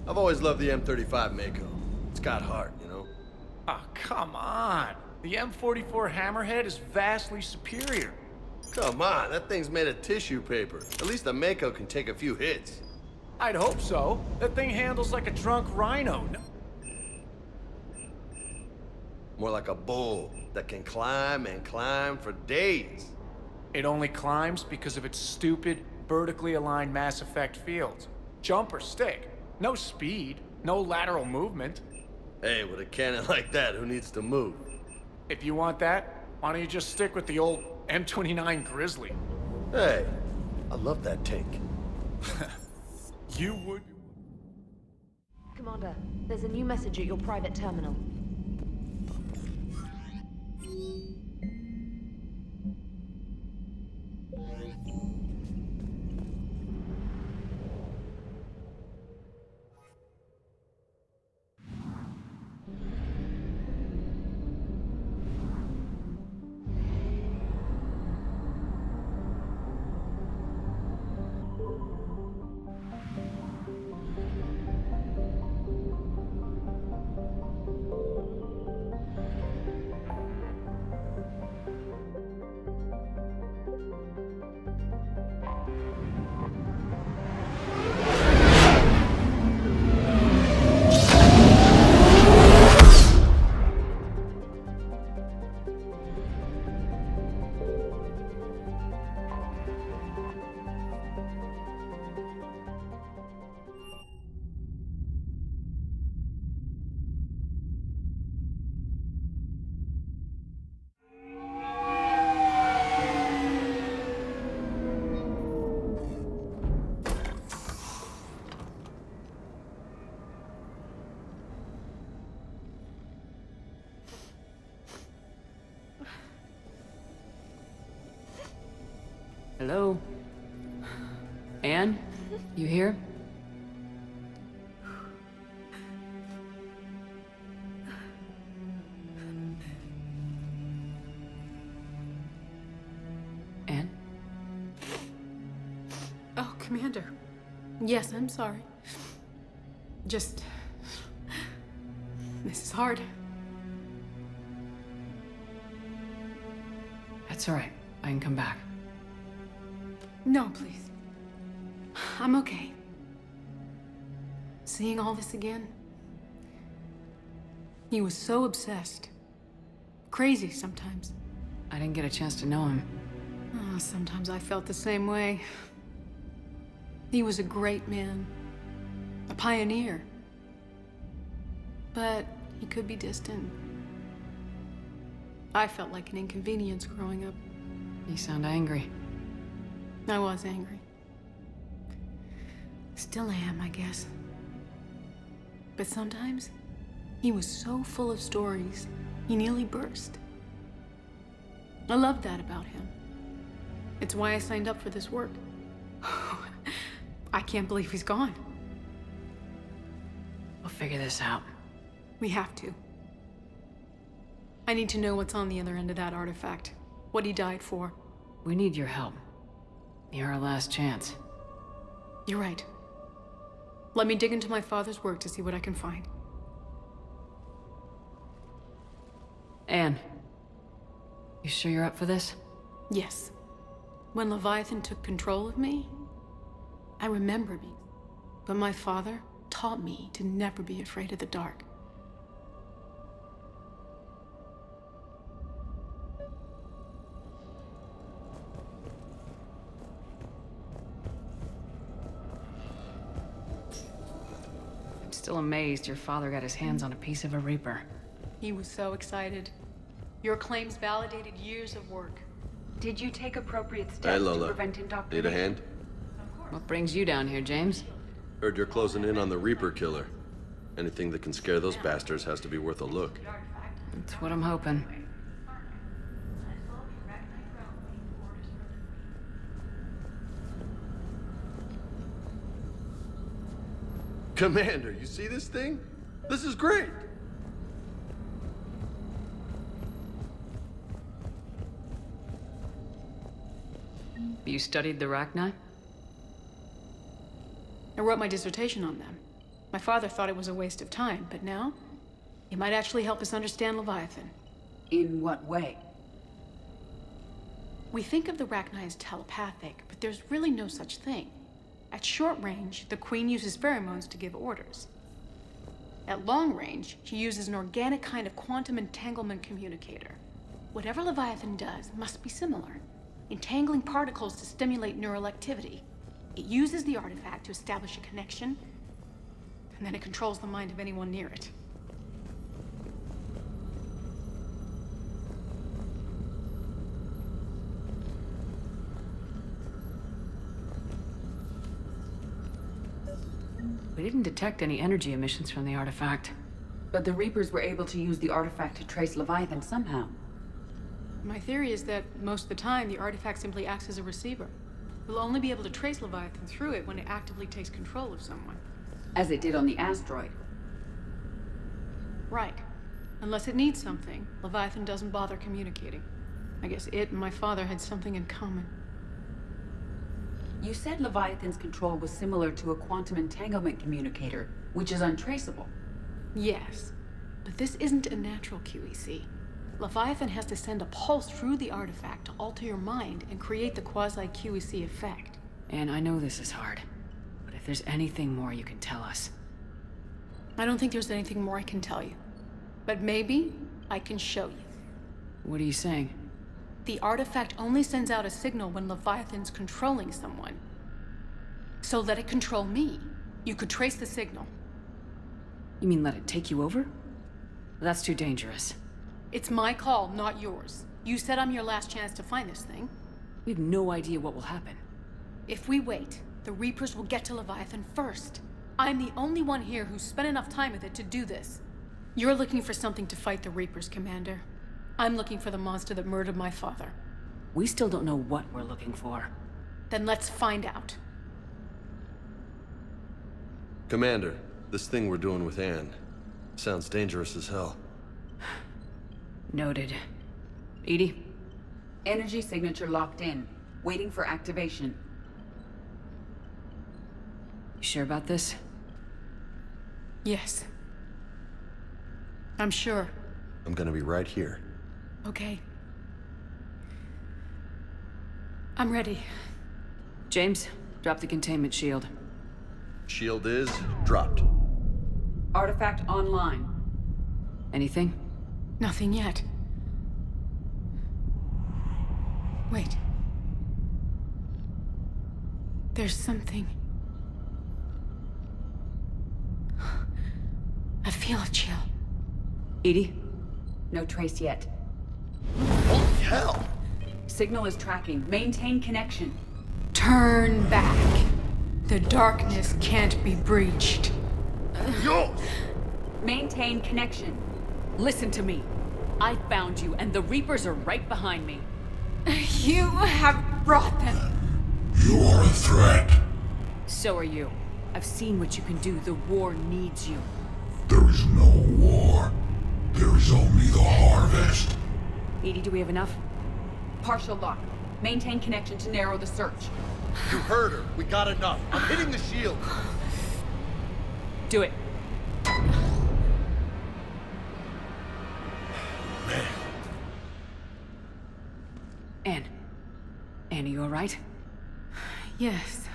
I've always loved the M35 Mako. It's got heart, you know? Oh, come on. The M44 Hammerhead is vastly superior. Come on, that thing's made of tissue paper. At least the Mako can take a few hits. I'd hope so. That thing handles like a drunk rhino. More like a bull that can climb and climb for days. It only climbs because of its stupid, vertically aligned Mass Effect fields. Jump or stick. No speed, no lateral movement. Hey, with a cannon like that, who needs to move? If you want that, why don't you just stick with the old M29 Grizzly? Hey, I love that tank. You would... Commander, there's a new message at your private terminal. Hello? Anne? You here? Anne? Oh, Commander. Yes, I'm sorry. Just... this is hard. That's all right. I can come back. No, please. I'm okay. Seeing all this again? He was so obsessed. Crazy sometimes. I didn't get a chance to know him. Oh, sometimes I felt the same way. He was a great man. A pioneer. But he could be distant. I felt like an inconvenience growing up. You sound angry. I was angry. Still am, I guess. But sometimes, he was so full of stories, he nearly burst. I loved that about him. It's why I signed up for this work. I can't believe he's gone. We'll figure this out. We have to. I need to know what's on the other end of that artifact. What he died for. We need your help. You're our last chance. You're right. Let me dig into my father's work to see what I can find. Anne, you sure you're up for this? Yes. When Leviathan took control of me, I remember being... But my father taught me to never be afraid of the dark. Still amazed your father got his hands on a piece of a Reaper. He was so excited. Your claims validated years of work. Did you take appropriate steps Hey, to Lola. prevent Need indoctrination? a hand? What brings you down here, James? Heard you're closing in on the Reaper killer. Anything that can scare those bastards has to be worth a look. That's what I'm hoping. Commander, you see this thing? This is great! You studied the Rachni? I wrote my dissertation on them. My father thought it was a waste of time, but now, it might actually help us understand Leviathan. In what way? We think of the Rachni as telepathic, but there's really no such thing. At short range, the Queen uses pheromones to give orders. At long range, she uses an organic kind of quantum entanglement communicator. Whatever Leviathan does must be similar, entangling particles to stimulate neural activity. It uses the artifact to establish a connection, and then it controls the mind of anyone near it. We didn't detect any energy emissions from the artifact. But the Reapers were able to use the artifact to trace Leviathan somehow. My theory is that most of the time, the artifact simply acts as a receiver. We'll only be able to trace Leviathan through it when it actively takes control of someone. As it did on the asteroid. Right. Unless it needs something, Leviathan doesn't bother communicating. I guess it and my father had something in common. You said Leviathan's control was similar to a quantum entanglement communicator, which is untraceable. Yes, but this isn't a natural QEC. Leviathan has to send a pulse through the artifact to alter your mind and create the quasi-QEC effect. And I know this is hard, but if there's anything more you can tell us. I don't think there's anything more I can tell you. But maybe I can show you. What are you saying? The artifact only sends out a signal when Leviathan's controlling someone. So let it control me. You could trace the signal. You mean let it take you over? That's too dangerous. It's my call, not yours. You said I'm your last chance to find this thing. We have no idea what will happen. If we wait, the Reapers will get to Leviathan first. I'm the only one here who's spent enough time with it to do this. You're looking for something to fight the Reapers, Commander. I'm looking for the monster that murdered my father. We still don't know what we're looking for. Then let's find out. Commander, this thing we're doing with Anne sounds dangerous as hell. Noted. Edie? Energy signature locked in, waiting for activation. You sure about this? Yes. I'm sure. I'm gonna be right here. Okay. I'm ready. James, drop the containment shield. Shield is dropped. Artifact online. Anything? Nothing yet. Wait. There's something. I feel a chill. Edie? No trace yet. Holy hell! Signal is tracking. Maintain connection. Turn back. The darkness can't be breached. Yo! Maintain connection. Listen to me. I found you, and the Reapers are right behind me. You have brought them. You are a threat. So are you. I've seen what you can do. The war needs you. There is no war. There is only the harvest. Edie, do we have enough? Partial lock. Maintain connection to narrow the search. You heard her. We got enough. I'm hitting the shield. Do it. Man. Anne. Anne, are you alright? Yes.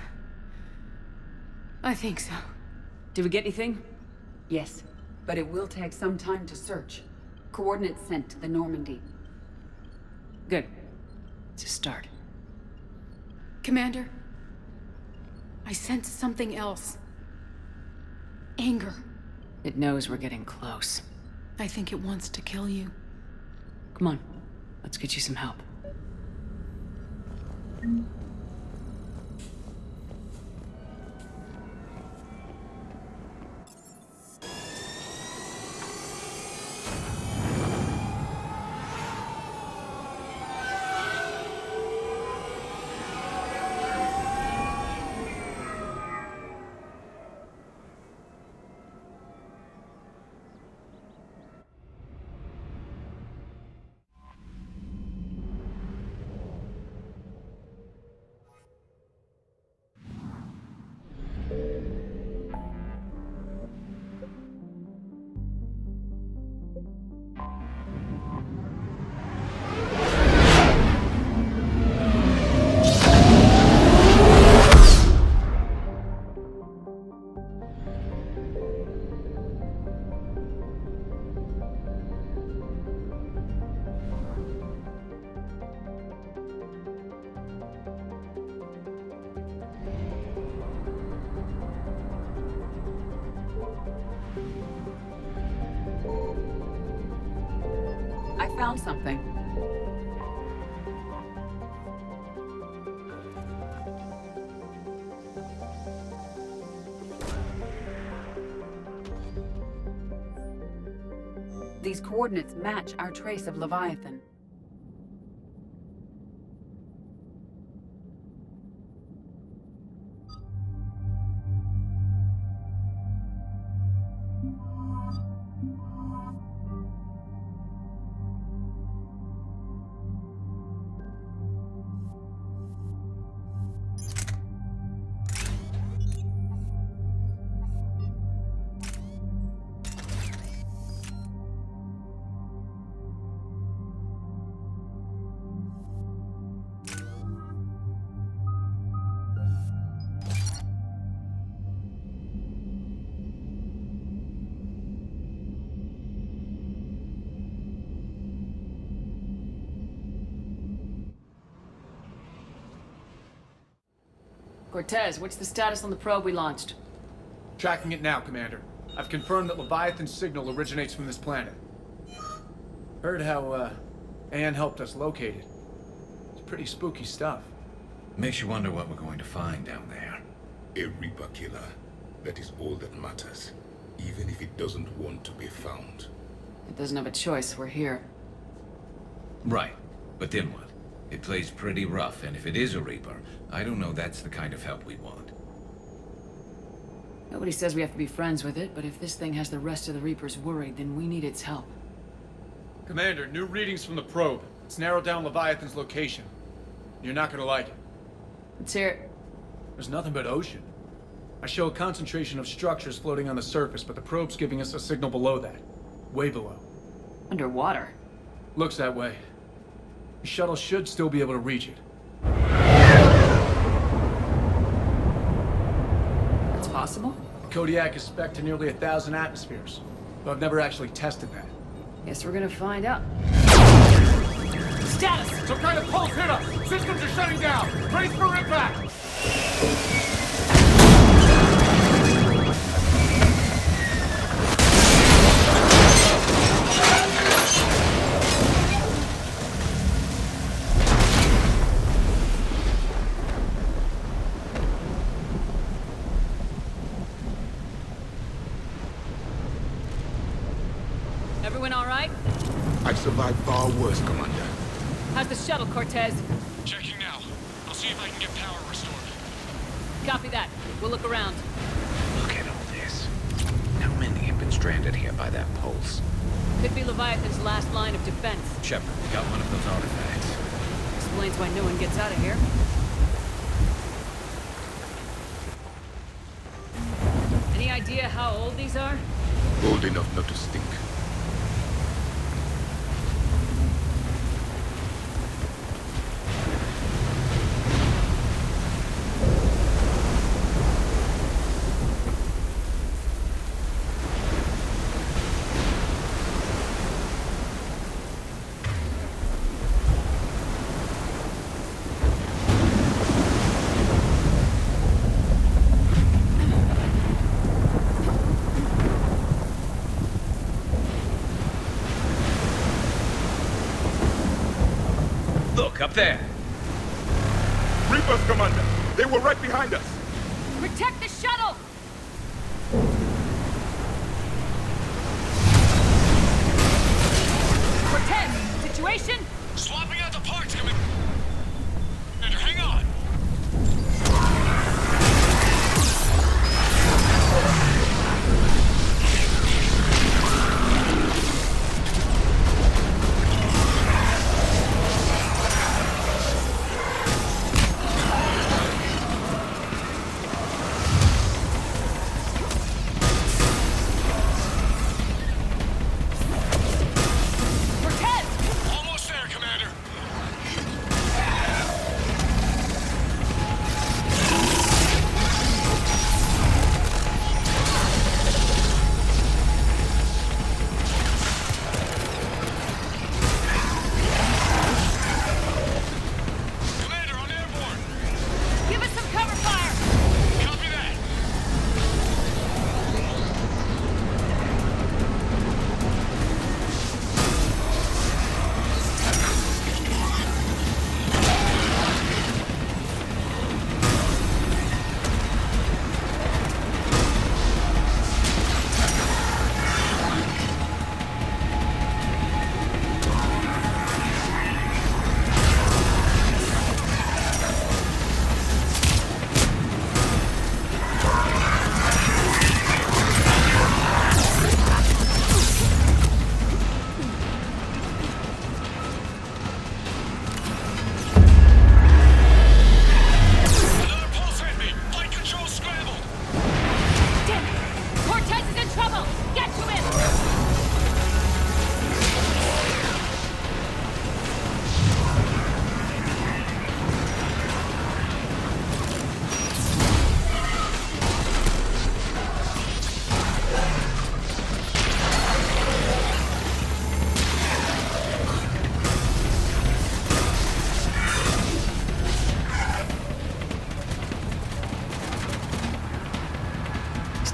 I think so. Did we get anything? Yes, but it will take some time to search. Coordinates sent to the Normandy. Good. It's a start. Commander, I sense something else. Anger. It knows we're getting close. I think it wants to kill you. Come on. Let's get you some help. found something. These coordinates match our trace of Leviathan. Cortez, what's the status on the probe we launched? Tracking it now, Commander. I've confirmed that Leviathan's signal originates from this planet. Heard how, Anne helped us locate it. It's pretty spooky stuff. Makes you wonder what we're going to find down there. A Reaper killer. That is all that matters. Even if it doesn't want to be found. It doesn't have a choice, we're here. Right, but then what? It plays pretty rough, and if it is a Reaper, I don't know that's the kind of help we want. Nobody says we have to be friends with it, but if this thing has the rest of the Reapers worried, then we need its help. Commander, new readings from the probe. It's narrowed down Leviathan's location. You're not gonna like it. Let's hear it. There's nothing but ocean. I show a concentration of structures floating on the surface, but the probe's giving us a signal below that. Way below. Underwater. Looks that way. The shuttle should still be able to reach it. That's possible? Kodiak is spec'd to nearly 1,000 atmospheres, but I've never actually tested that. Guess we're gonna find out. Status! Some kind of pulse hit us! Systems are shutting down! Brace for impact! Everyone all right? I survived far worse, Commander. How's the shuttle, Cortez? Checking now. I'll see if I can get power restored. Copy that. We'll look around. Look at all this. How many have been stranded here by that pulse? Could be Leviathan's last line of defense. Shepard, we got one of those artifacts. Explains why no one gets out of here. Any idea how old these are? Old enough not to stink. Look, up there! Reapers, Commander! They were right behind us! Protect the shuttle! Cortez, situation? Swapping out the parts, Commander. Hang on!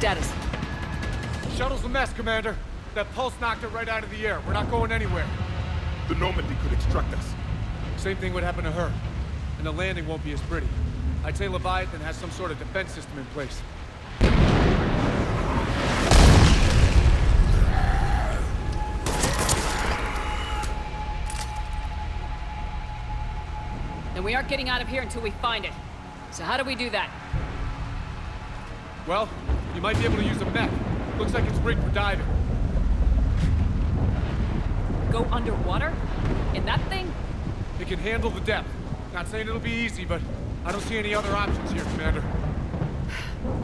Status. Shuttle's a mess, Commander. That pulse knocked it right out of the air. We're not going anywhere. The Normandy could extract us. Same thing would happen to her. And the landing won't be as pretty. I'd say Leviathan has some sort of defense system in place. Then we aren't getting out of here until we find it. So how do we do that? Well, you might be able to use a mech. Looks like it's rigged for diving. Go underwater? In that thing? It can handle the depth. Not saying it'll be easy, but I don't see any other options here, Commander.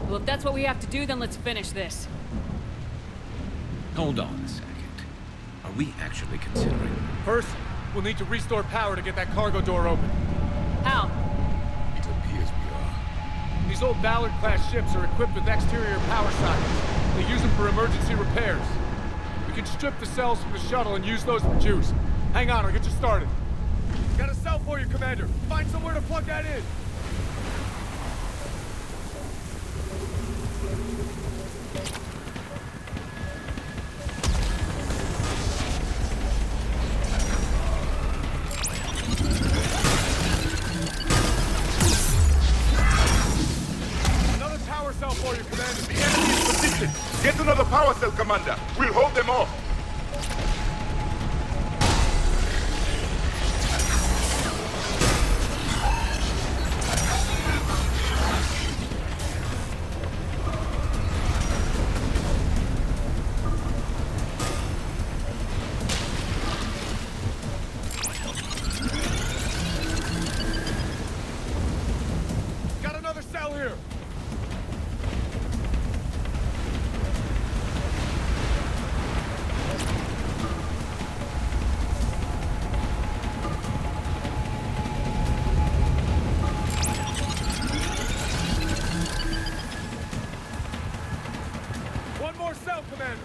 Well, if that's what we have to do, then let's finish this. Hold on a second. Are we actually considering... First, we'll need to restore power to get that cargo door open. How? It appears we are. These old Ballard-class ships are equipped with exterior power sockets. They use them for emergency repairs. We can strip the cells from the shuttle and use those for juice. Hang on, I'll get you started. Got a cell for you, Commander. Find somewhere to plug that in. Another power cell for you, Commander. The enemy is positioned. Get another power cell, Commander. We'll hold them off. Got another cell here. One more cell, Commander.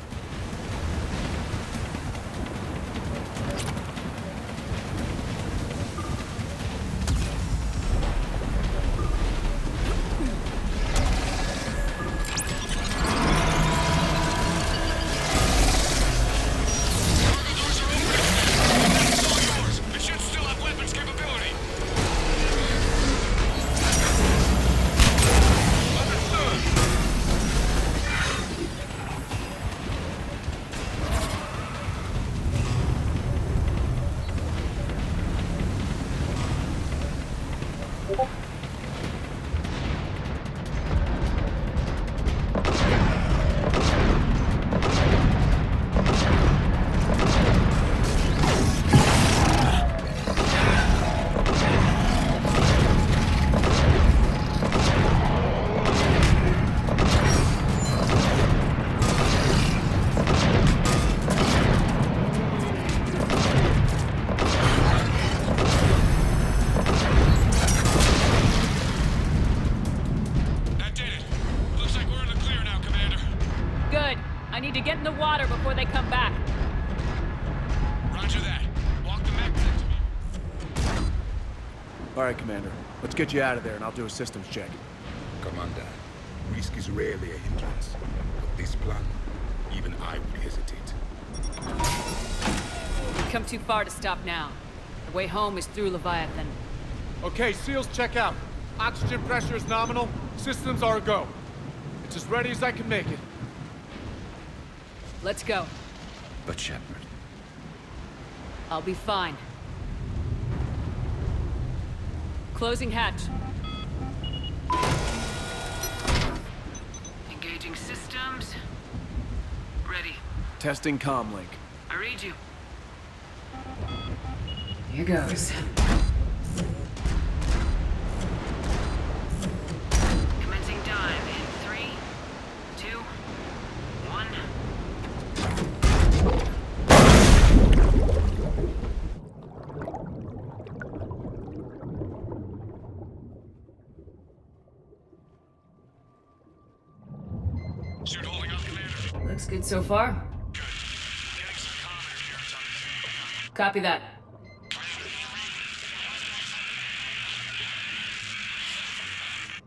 It should still have weapons capability. That did it. Looks like we're in the clear now, Commander. Good. I need to get in the water before they come back. Roger that. Walk the mech back to me. All right, Commander. Let's get you out of there, and I'll do a systems check. Commander, risk is rarely a hindrance. But this plan, even I would hesitate. We've come too far to stop now. The way home is through Leviathan. Okay, SEALs check out. Oxygen pressure is nominal. Systems are a go. It's as ready as I can make it. Let's go. But Shepard... I'll be fine. Closing hatch. Engaging systems. Ready. Testing comlink. I read you. Here goes. Commencing dive in 3, 2, 1. Suit holding up, Commander. Looks good so far. Good. Getting some commentary here. It's on. Copy that.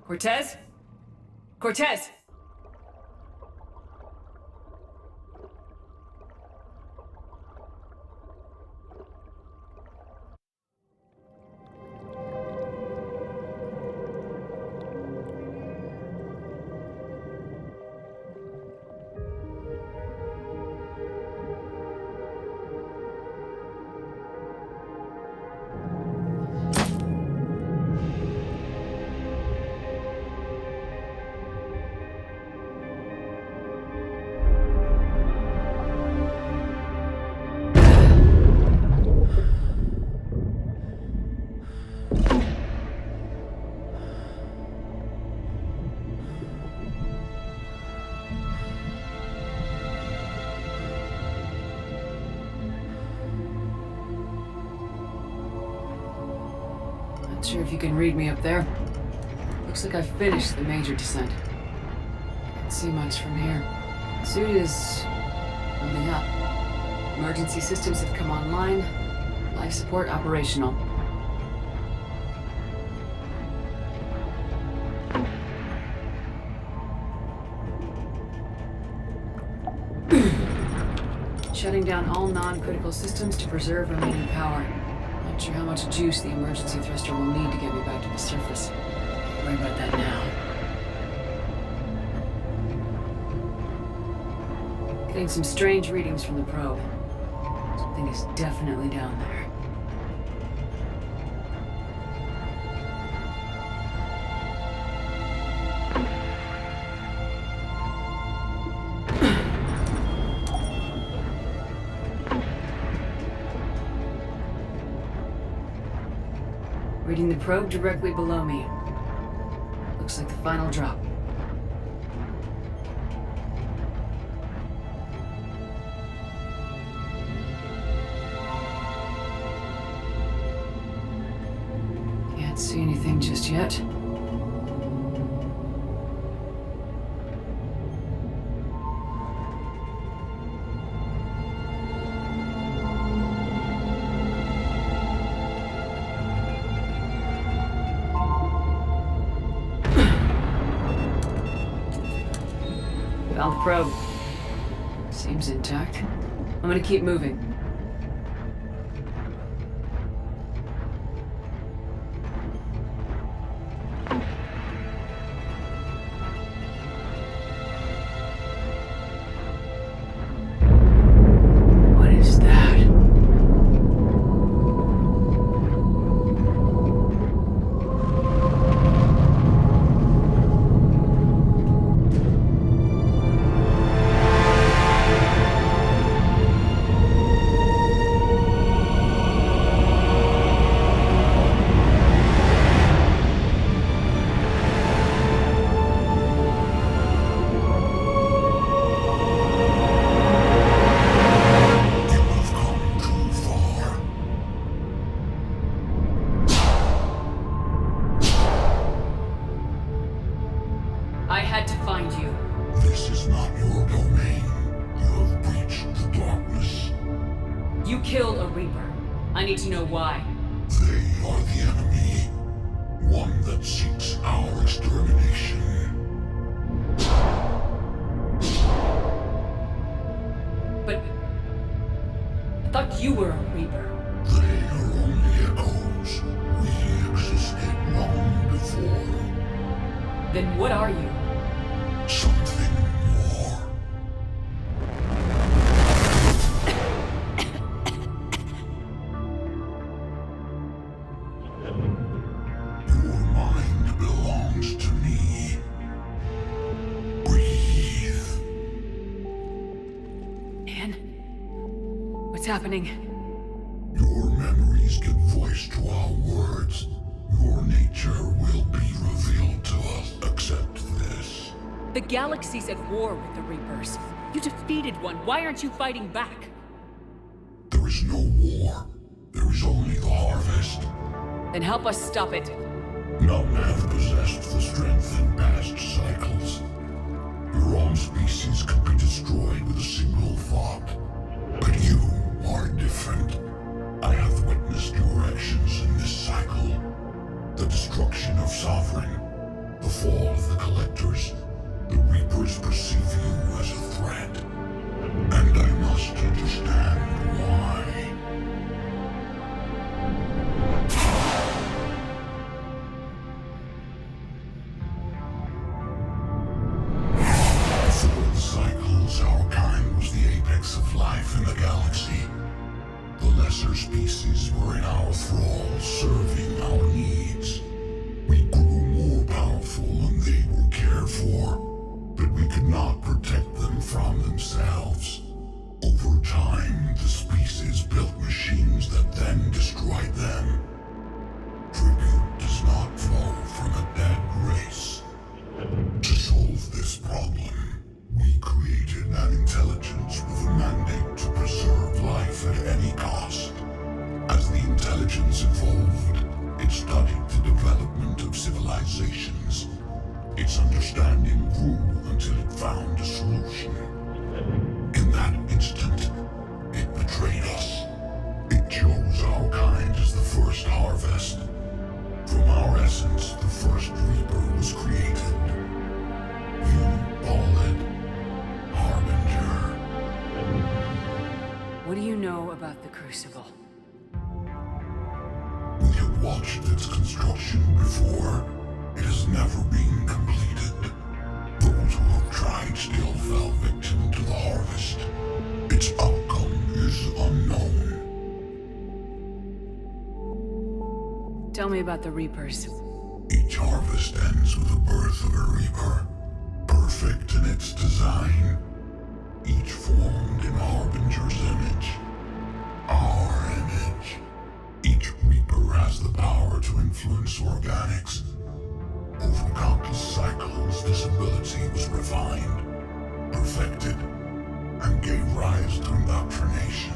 Cortez? Cortez! Not sure if you can read me up there. Looks like I've finished the major descent. Can't see much from here. Suit is holding up. Emergency systems have come online. Life support operational. Shutting down all non-critical systems to preserve remaining power. Not sure how much juice the emergency thruster will need to get me back to the surface. Can't worry about that now. Getting some strange readings from the probe. Something is definitely down there. Reading the probe directly below me. Looks like the final drop. Can't see anything just yet. Found the probe. Seems intact. I'm gonna keep moving. What is that? I had to find you. This is not your domain. You have breached the darkness. You killed a Reaper. I need to know why. They are the enemy. One that seeks our extermination. But I thought you were a Reaper. They are only echoes. We existed long before. Then what are you? Something more. Your mind belongs to me. Breathe. Anne? What's happening? Your memories give voice to our words. Your nature will be revealed to us. Accept this. The galaxy's at war with the Reapers. You defeated one. Why aren't you fighting back? There is no war. There is only the harvest. Then help us stop it. None have possessed the strength in past cycles. Your own species could be destroyed with a single thought. But you are different. I have witnessed your actions in this cycle. The destruction of Sovereign, the fall of the Collectors. The Reapers perceive you as a threat. And I must understand why. Before the cycles, our kind was the apex of life in the galaxy. The lesser species were in our thrall, serving our needs. We grew more powerful and they were cared for, but we could not protect them from themselves. Over time, the species built machines that then destroyed them. Tribute was created. You call it Harbinger. What do you know about the Crucible? We have watched its construction before. It has never been completed. Those who have tried still fell victim to the harvest. Its outcome is unknown. Tell me about the Reapers. Each harvest ends with the birth of a Reaper, perfect in its design, each formed in Harbinger's image, our image. Each Reaper has the power to influence organics. Over countless cycles, this ability was refined, perfected, and gave rise to indoctrination.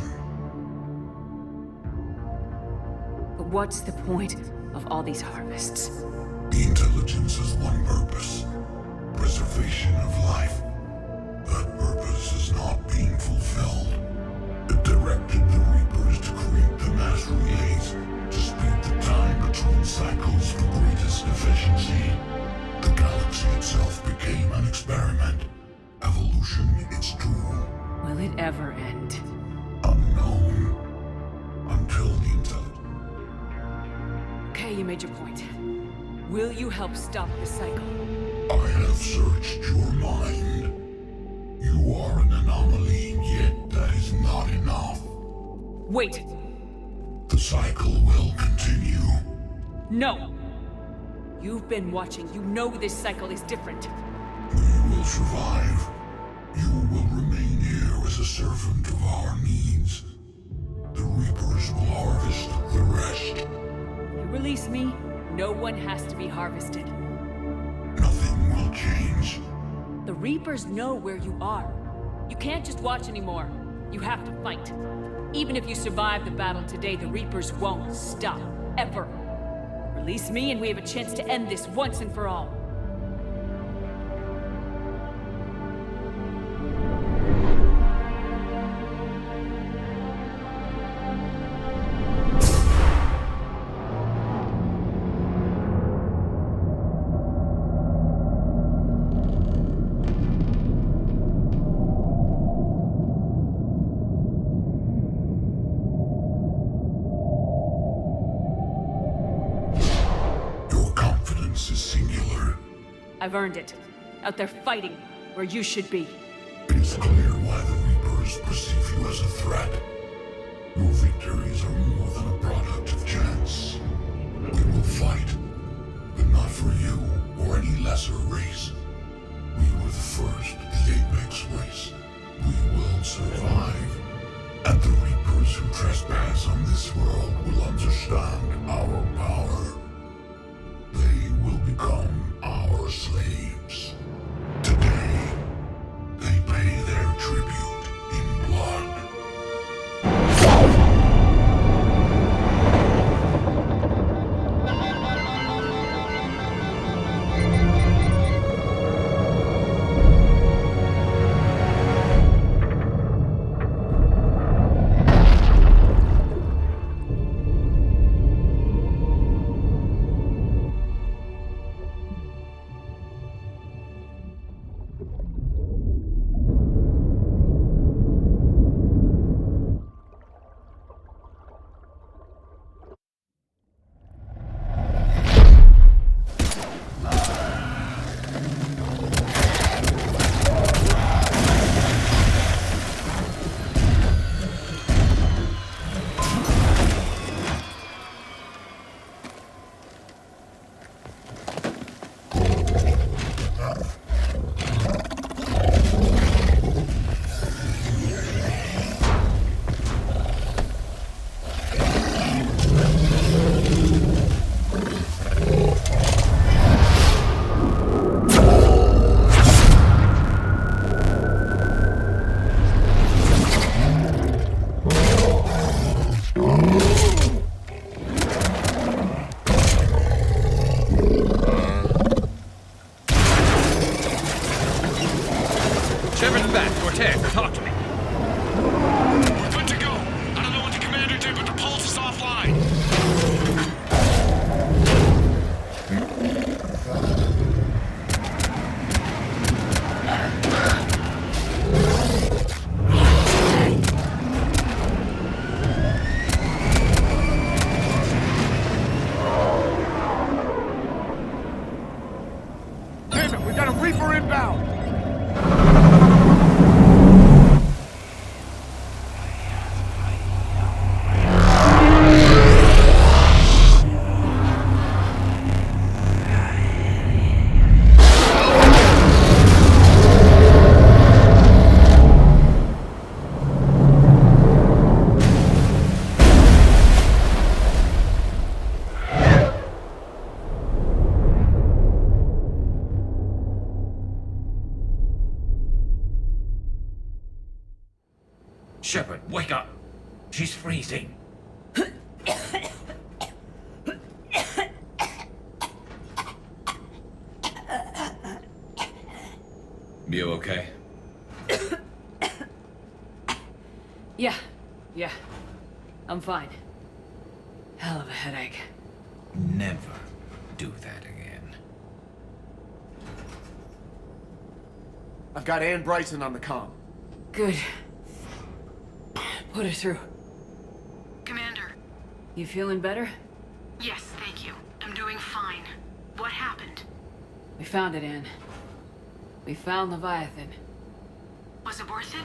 But what's the point of all these harvests? The intelligence has one purpose: preservation of life. That purpose is not being fulfilled. It directed the Reapers to create the mass relays to speed the time between cycles for greatest efficiency. The galaxy itself became an experiment. Evolution, its tool. Will it ever end? Unknown. Until the intelligence. Okay, you made your point. Will you help stop the cycle? I have searched your mind. You are an anomaly, yet that is not enough. Wait! The cycle will continue. No! You've been watching. You know this cycle is different. We will survive. You will remain here as a servant of our needs. The Reapers will harvest the rest. You release me, no one has to be harvested. Nothing will change. The Reapers know where you are. You can't just watch anymore. You have to fight. Even if you survive the battle today, the Reapers won't stop. Ever. Release me and we have a chance to end this once and for all. I've earned it. Out there fighting, where you should be. It is clear why the Reapers perceive you as a threat. Your victories are more than a product of chance. We will fight, but not for you or any lesser race. We were the first, the apex race. We will survive. And the Reapers who trespass on this world will understand our power. They will become our slaves. Today, they pay their tribute in blood. Reaper inbound! Shepard, wake up! She's freezing. You okay? Yeah. I'm fine. Hell of a headache. Never do that again. I've got Ann Bryson on the comm. Good. Put her through. Commander. You feeling better? Yes, thank you. I'm doing fine. What happened? We found it, Ann. We found Leviathan. Was it worth it?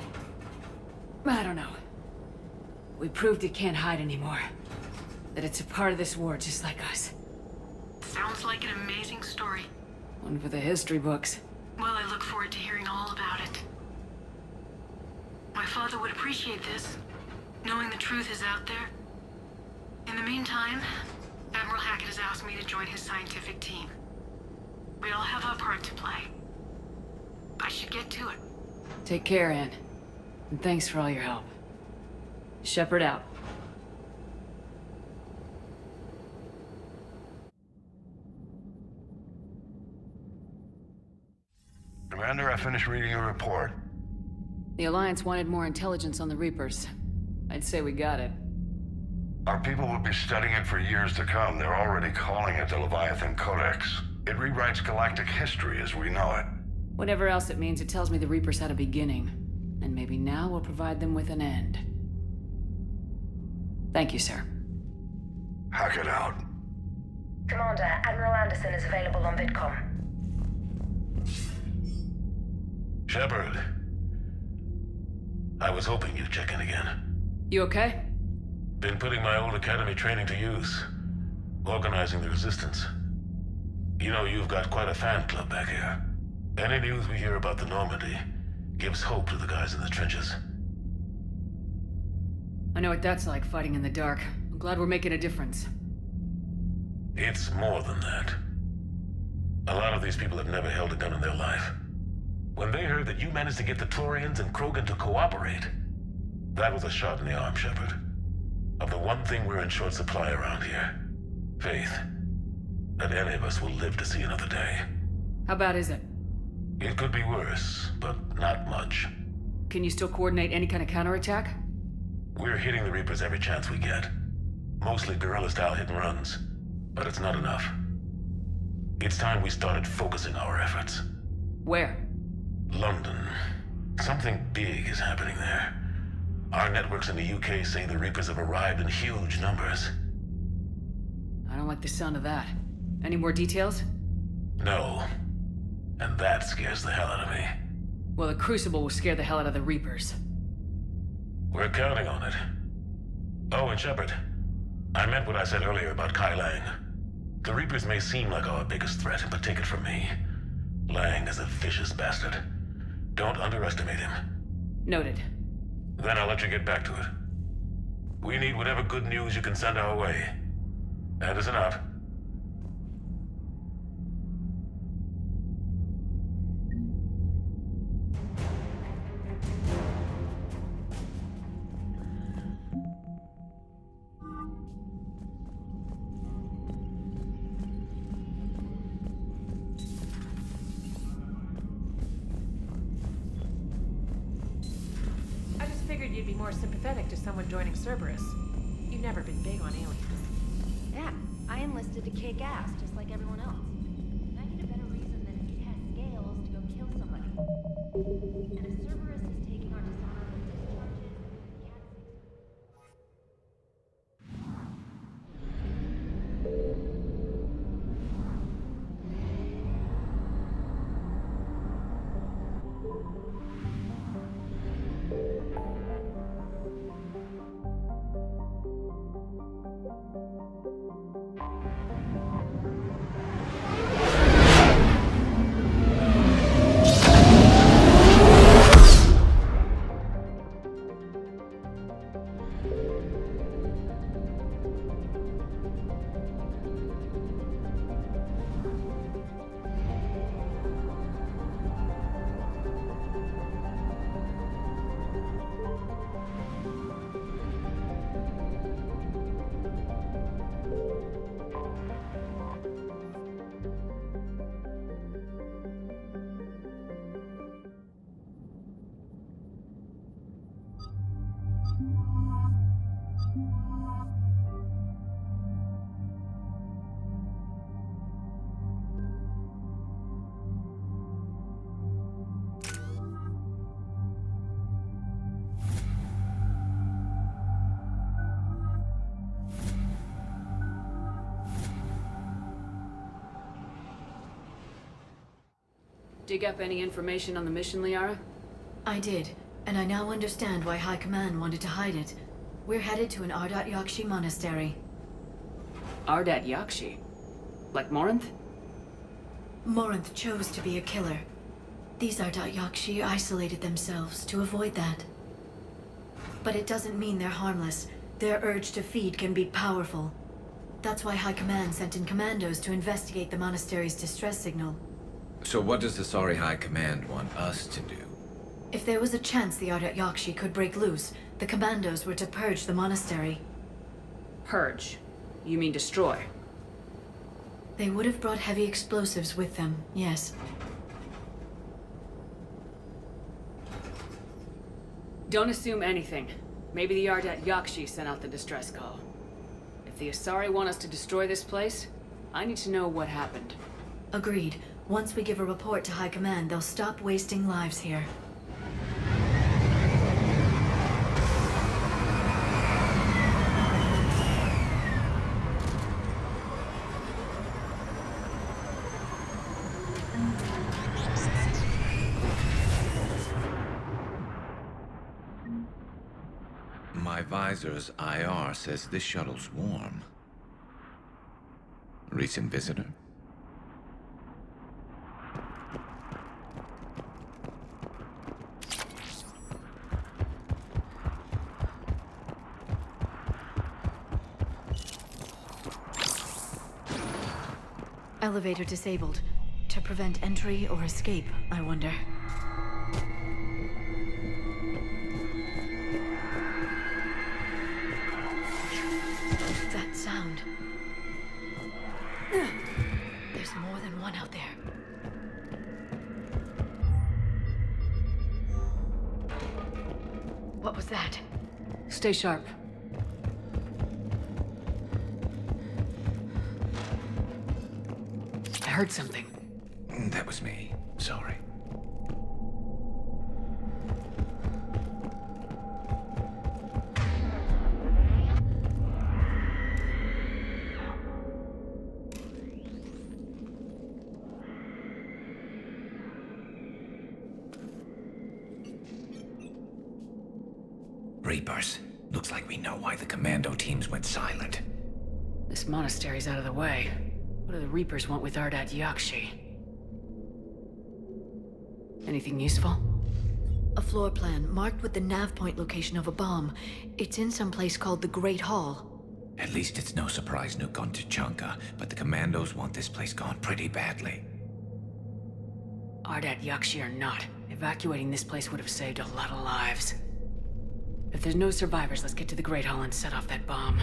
I don't know. We proved it can't hide anymore. That it's a part of this war just like us. Sounds like an amazing story. One for the history books. Well, I look forward to hearing all about it. My father would appreciate this, knowing the truth is out there. In the meantime, Admiral Hackett has asked me to join his scientific team. We all have our part to play. I should get to it. Take care, Ann. And thanks for all your help. Shepard out. Commander, I finished reading your report. The Alliance wanted more intelligence on the Reapers. I'd say we got it. Our people will be studying it for years to come. They're already calling it the Leviathan Codex. It rewrites galactic history as we know it. Whatever else it means, it tells me the Reapers had a beginning. And maybe now we'll provide them with an end. Thank you, sir. Hack it out. Commander, Admiral Anderson is available on VidCom. Shepard. I was hoping you'd check in again. You okay? Been putting my old academy training to use. Organizing the resistance. You know, you've got quite a fan club back here. Any news we hear about the Normandy gives hope to the guys in the trenches. I know what that's like, fighting in the dark. I'm glad we're making a difference. It's more than that. A lot of these people have never held a gun in their life. When they heard that you managed to get the Turians and Krogan to cooperate, that was a shot in the arm, Shepard. Of the one thing we're in short supply around here. Faith. That any of us will live to see another day. How bad is it? It could be worse, but not much. Can you still coordinate any kind of counterattack? We're hitting the Reapers every chance we get. Mostly guerrilla-style hit-and-runs. But it's not enough. It's time we started focusing our efforts. Where? London. Something big is happening there. Our networks in the UK say the Reapers have arrived in huge numbers. I don't like the sound of that. Any more details? No. And that scares the hell out of me. Well, the Crucible will scare the hell out of the Reapers. We're counting on it. Oh, and Shepard, I meant what I said earlier about Kai Lang. The Reapers may seem like our biggest threat, but take it from me. Lang is a vicious bastard. Don't underestimate him. Noted. Then I'll let you get back to it. We need whatever good news you can send our way. Anderson out. I just figured you'd be more sympathetic to someone joining Cerberus. You've never been big on aliens. Yeah, I enlisted to kick ass, just like everyone else. And I need a better reason than if you had scales to go kill somebody. And if Cerberus is taking our dishonorable discharges, Dig up any information on the mission, Liara? I did, and I now understand why High Command wanted to hide it. We're headed to an Ardat Yakshi monastery. Ardat Yakshi? Like Morinth? Morinth chose to be a killer. These Ardat Yakshi isolated themselves to avoid that. But it doesn't mean they're harmless. Their urge to feed can be powerful. That's why High Command sent in commandos to investigate the monastery's distress signal. So what does the Sorry High Command want us to do? If there was a chance the Ardat Yakshi could break loose, the commandos were to purge the monastery. Purge? You mean destroy? They would have brought heavy explosives with them, yes. Don't assume anything. Maybe the Ardat Yakshi sent out the distress call. If the Asari want us to destroy this place, I need to know what happened. Agreed. Once we give a report to High Command, they'll stop wasting lives here. My visor's IR says this shuttle's warm. Recent visitor? Elevator disabled. To prevent entry or escape, I wonder. That sound. There's more than one out there. What was that? Stay sharp. I heard something. That was me. Sorry. Reapers. Looks like we know why the commando teams went silent. This monastery's out of the way. What do the Reapers want with Ardat Yakshi? Anything useful? A floor plan marked with the nav point location of a bomb. It's in some place called the Great Hall. At least it's no surprise Nuke on Tuchanka, but the commandos want this place gone pretty badly. Ardat Yakshi or not, evacuating this place would have saved a lot of lives. If there's no survivors, let's get to the Great Hall and set off that bomb.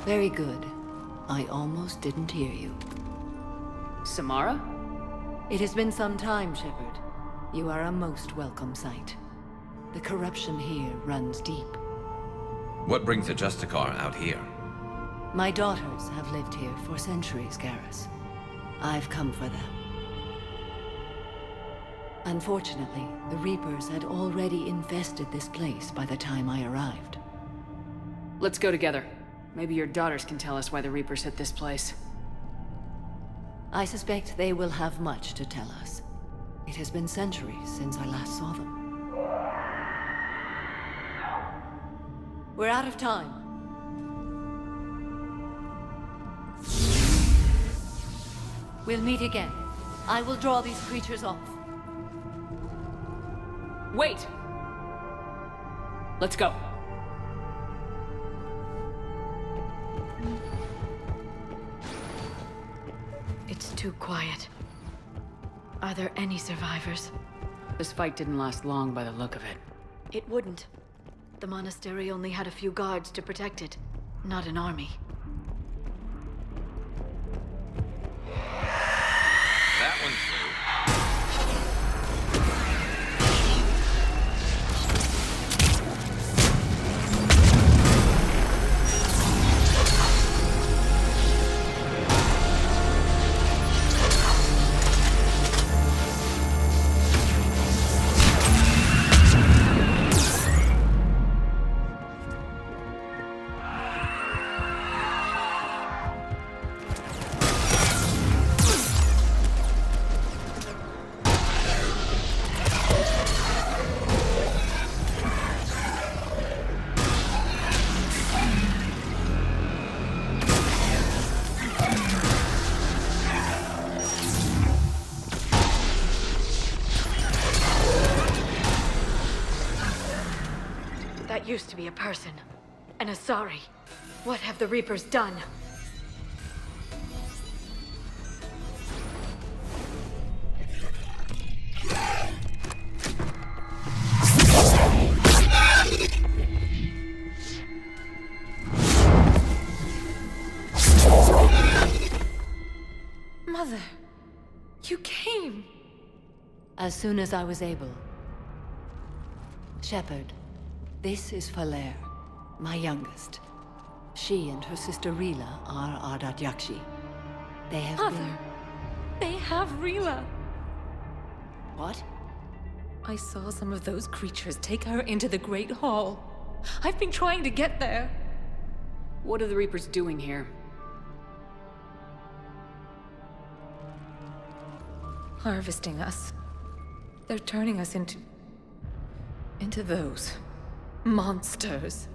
Very good. I almost didn't hear you. Samara? It has been some time, Shepard. You are a most welcome sight. The corruption here runs deep. What brings the Justicar out here? My daughters have lived here for centuries, Garrus. I've come for them. Unfortunately, the Reapers had already infested this place by the time I arrived. Let's go together. Maybe your daughters can tell us why the Reapers hit this place. I suspect they will have much to tell us. It has been centuries since I last saw them. We're out of time. We'll meet again. I will draw these creatures off. Wait! Let's go. It's too quiet. Are there any survivors? This fight didn't last long by the look of it. It wouldn't. The monastery only had a few guards to protect it, not an army. That one's through. That used to be a person. An Asari. What have the Reapers done? Mother, you came. As soon as I was able. Shepherd, this is Falere, my youngest. She and her sister Rila are Ardat Yakshi. They have Mother, they have Rila. What? I saw some of those creatures take her into the Great Hall. I've been trying to get there. What are the Reapers doing here? Harvesting us. They're turning us into those monsters.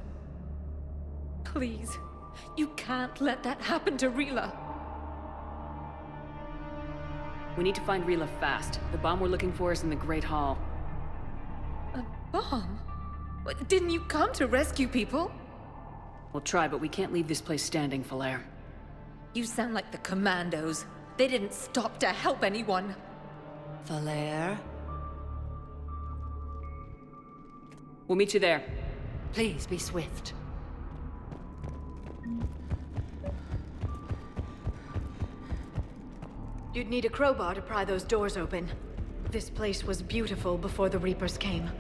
Please, you can't let that happen to Rila. We need to find Rila fast. The bomb we're looking for is in the Great Hall. A bomb? What, didn't you come to rescue people? We'll try, but we can't leave this place standing, Falere. You sound like the Commandos. They didn't stop to help anyone. Falere, We'll meet you there. please be swift. You'd need a crowbar to pry those doors open. This place was beautiful before the Reapers came.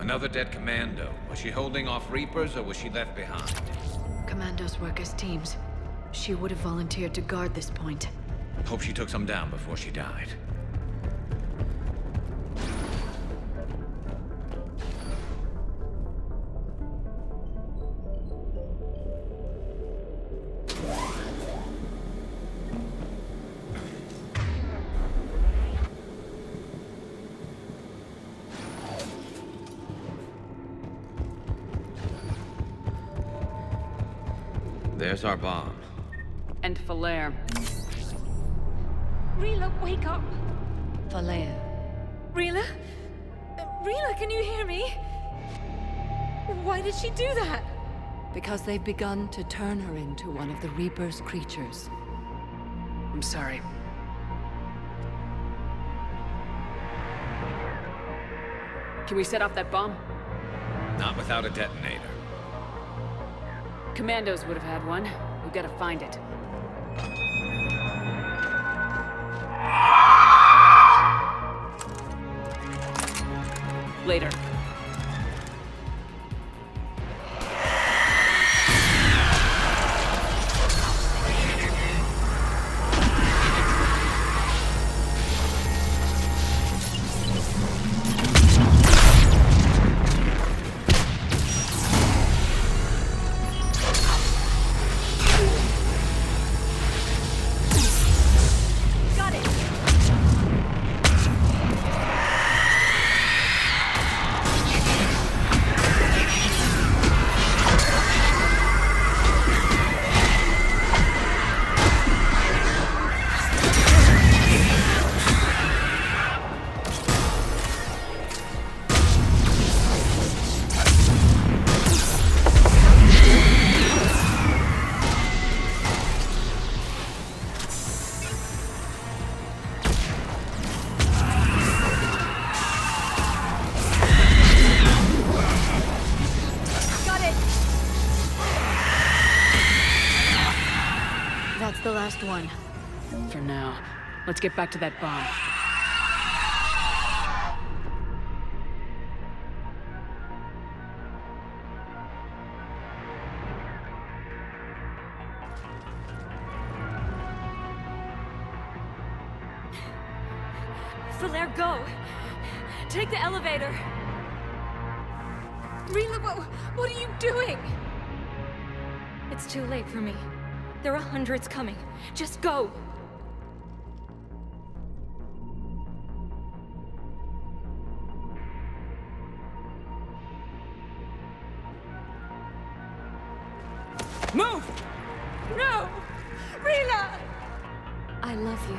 Another dead commando. Was she holding off Reapers or was she left behind? Commandos work as teams. She would have volunteered to guard this point. Hope she took some down before she died. There's our bomb. And Falaire. Rila, wake up! Falaire. Rila? Rila, can you hear me? Why did she do that? Because they've begun to turn her into one of the Reaper's creatures. I'm sorry. Can we set off that bomb? Not without a detonator. Commandos would have had one. We've got to find it. Later. That's the last one. For now. Let's get back to that bomb. Falaire, go! Take the elevator! Rila, what are you doing? It's too late for me. There are hundreds coming. Just go! Move! No! Rila! I love you.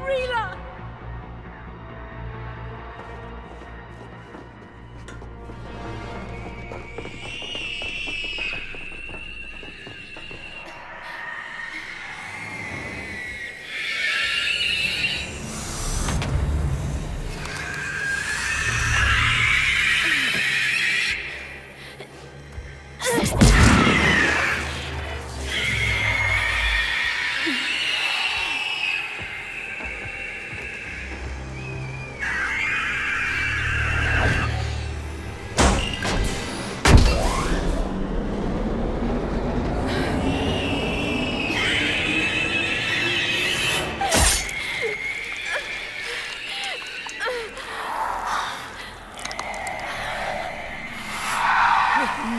Rila!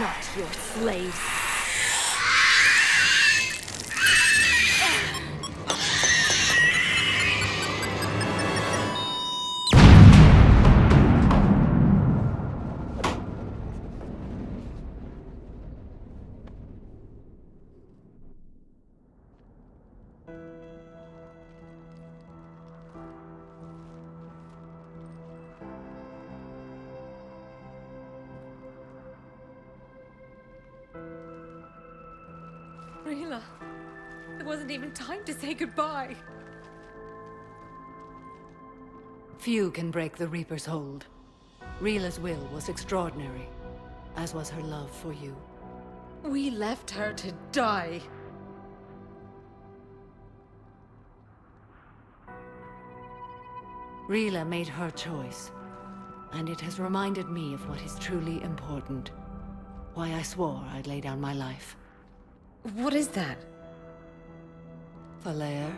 Not your slaves. Rila, there wasn't even time to say goodbye. Few can break the Reaper's hold. Rila's will was extraordinary, as was her love for you. We left her to die. Rila made her choice. And it has reminded me of what is truly important. Why I swore I'd lay down my life. What is that? Falair,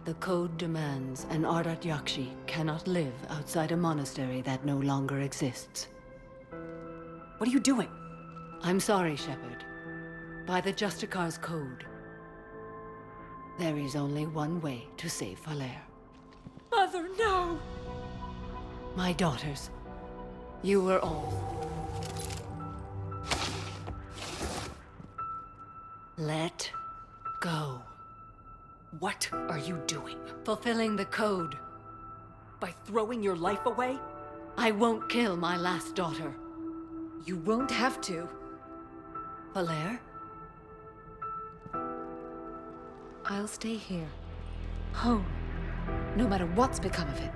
the code demands an Ardat Yakshi cannot live outside a monastery that no longer exists. What are you doing? I'm sorry, Shepard. By the Justicar's code, there is only one way to save Falair. Mother, no! My daughters, you were all... Let go. What are you doing? Fulfilling the code. By throwing your life away? I won't kill my last daughter. You won't have to. Falair? I'll stay here. Home. No matter what's become of it.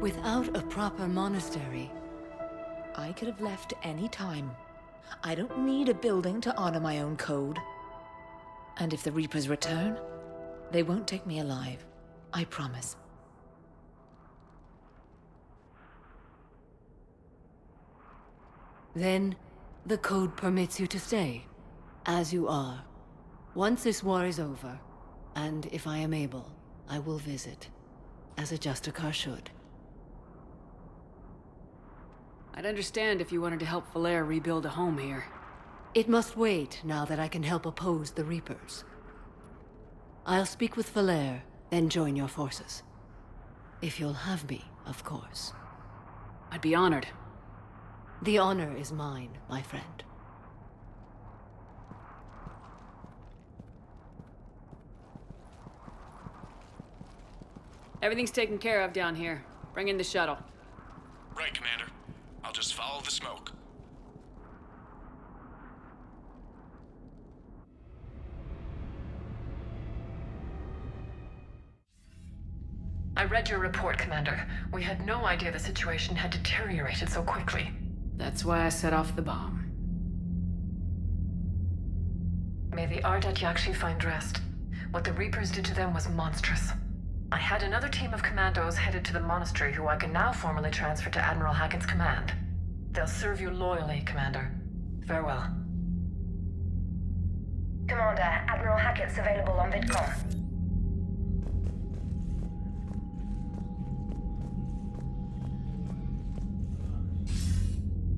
Without a proper monastery, I could have left any time. I don't need a building to honor my own code. And if the Reapers return, they won't take me alive. I promise. then the code permits you to stay, as you are. Once this war is over, and if I am able, I will visit, as a Justicar should. I'd understand if you wanted to help Falair rebuild a home here. It must wait now that I can help oppose the Reapers. I'll speak with Falair, then join your forces. If you'll have me, of course. I'd be honored. The honor is mine, my friend. Everything's taken care of down here. Bring in the shuttle. Right, Commander. I'll just follow the smoke. I read your report, Commander. We had no idea the situation had deteriorated so quickly. That's why I set off the bomb. May the Ardat Yakshi find rest. What the Reapers did to them was monstrous. I had another team of commandos headed to the monastery who I can now formally transfer to Admiral Hackett's command. They'll serve you loyally, Commander. Farewell. Commander, Admiral Hackett's available on VidCom.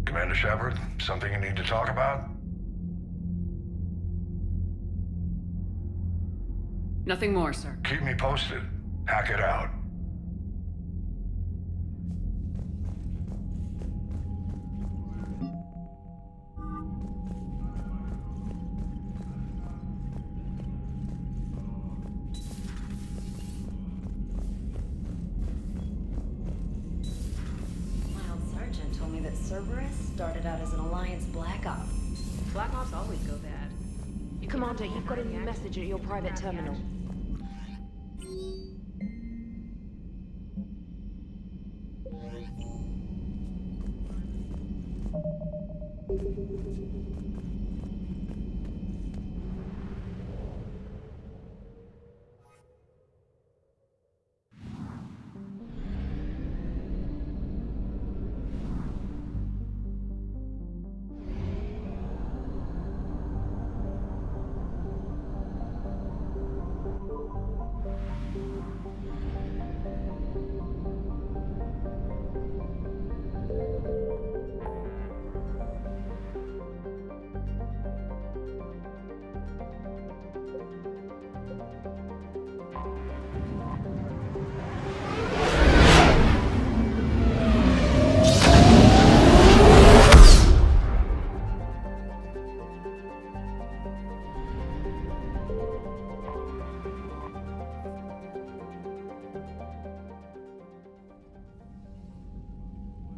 Commander Shepard, something you need to talk about? Nothing more, sir. Keep me posted. Hackett out. Sergeant told me that Cerberus started out as an Alliance Black Op. Black Ops always go bad. Commander, you've got a new message at your private terminal.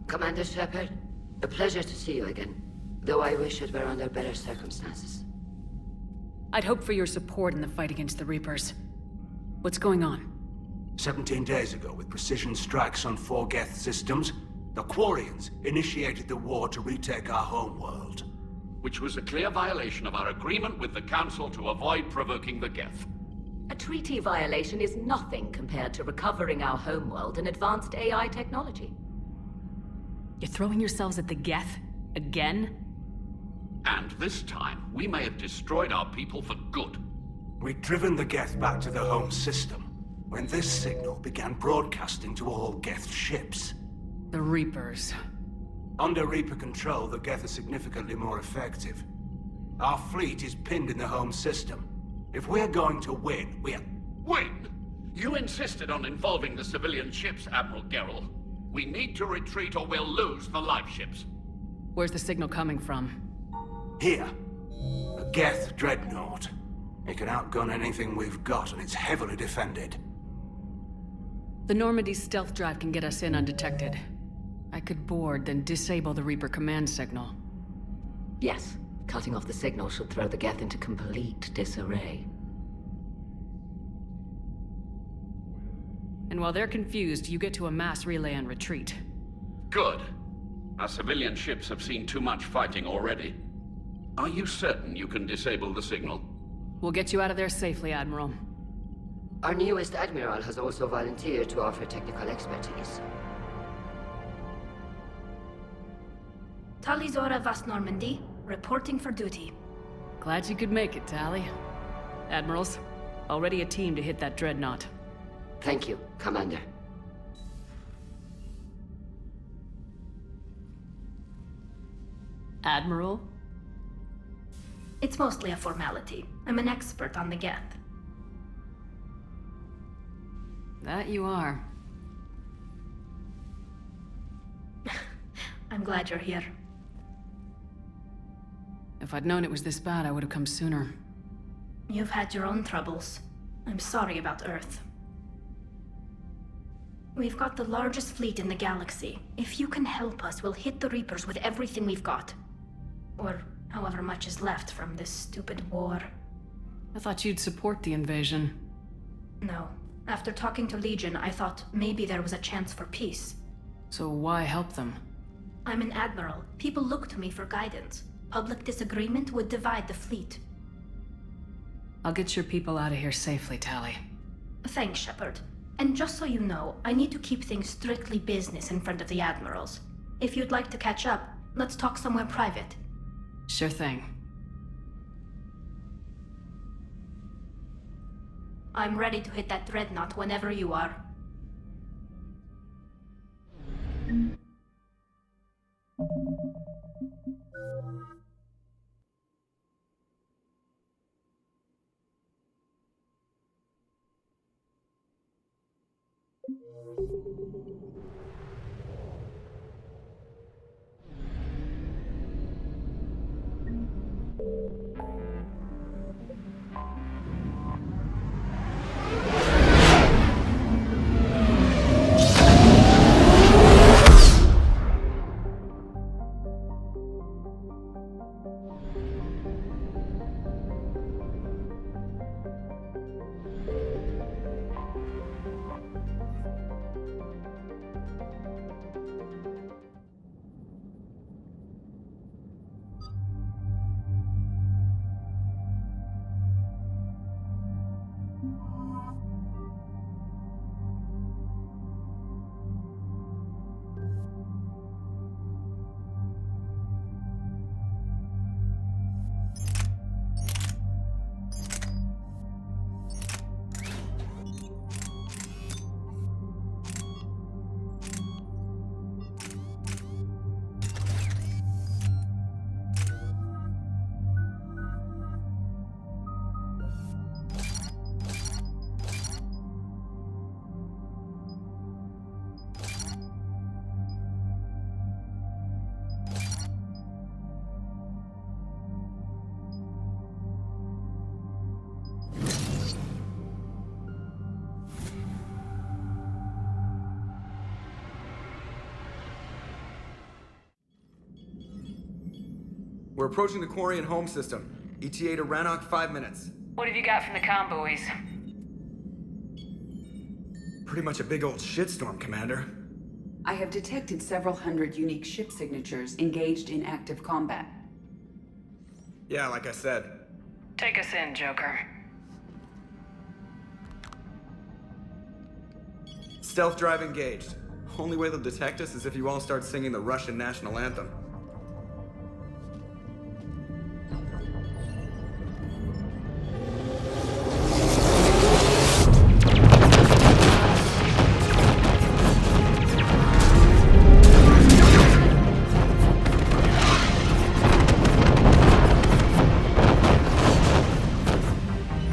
Commander Shepard, a pleasure to see you again, though I wish it were under better circumstances. I'd hoped for your support in the fight against the Reapers. What's going on? 17 days ago, with precision strikes on 4 Geth systems, the Quarians initiated the war to retake our homeworld. Which was a clear violation of our agreement with the Council to avoid provoking the Geth. A treaty violation is nothing compared to recovering our homeworld and advanced AI technology. You're throwing yourselves at the Geth? Again? And this time, we may have destroyed our people for good. We'd driven the Geth back to the home system when this signal began broadcasting to all Geth ships. The Reapers. Under Reaper control, the Geth are significantly more effective. Our fleet is pinned in the home system. If we're going to win, we're... Win? You insisted on involving the civilian ships, Admiral Gerrel. We need to retreat or we'll lose the live ships. Where's the signal coming from? Here. A Geth dreadnought. It can outgun anything we've got, and it's heavily defended. The Normandy's stealth drive can get us in undetected. I could board, then disable the Reaper command signal. Yes. Cutting off the signal should throw the Geth into complete disarray. And while they're confused, you get to a mass relay and retreat. Good. Our civilian ships have seen too much fighting already. Are you certain you can disable the signal? We'll get you out of there safely, Admiral. Our newest Admiral has also volunteered to offer technical expertise. Talizora Vast Normandy, reporting for duty. Glad you could make it, Tally. Admirals, already a team to hit that dreadnought. Thank you, Commander. Admiral? It's mostly a formality. I'm an expert on the Geth. That you are. I'm glad you're here. If I'd known it was this bad, I would have come sooner. You've had your own troubles. I'm sorry about Earth. We've got the largest fleet in the galaxy. If you can help us, we'll hit the Reapers with everything we've got. Or however much is left from this stupid war. I thought you'd support the invasion. No. After talking to Legion, I thought maybe there was a chance for peace. So why help them? I'm an admiral. People look to me for guidance. Public disagreement would divide the fleet. I'll get your people out of here safely, Tally. Thanks, Shepard. And just so you know, I need to keep things strictly business in front of the admirals. If you'd like to catch up, let's talk somewhere private. Sure thing. I'm ready to hit that dreadnought whenever you are. We're approaching the Quarian home system. ETA to Rannoch, 5 minutes. What have you got from the comm buoys? Pretty much a big old shitstorm, Commander. I have detected several hundred unique ship signatures engaged in active combat. Yeah, like I said. Take us in, Joker. Stealth drive engaged. Only way they'll detect us is if you all start singing the Russian national anthem.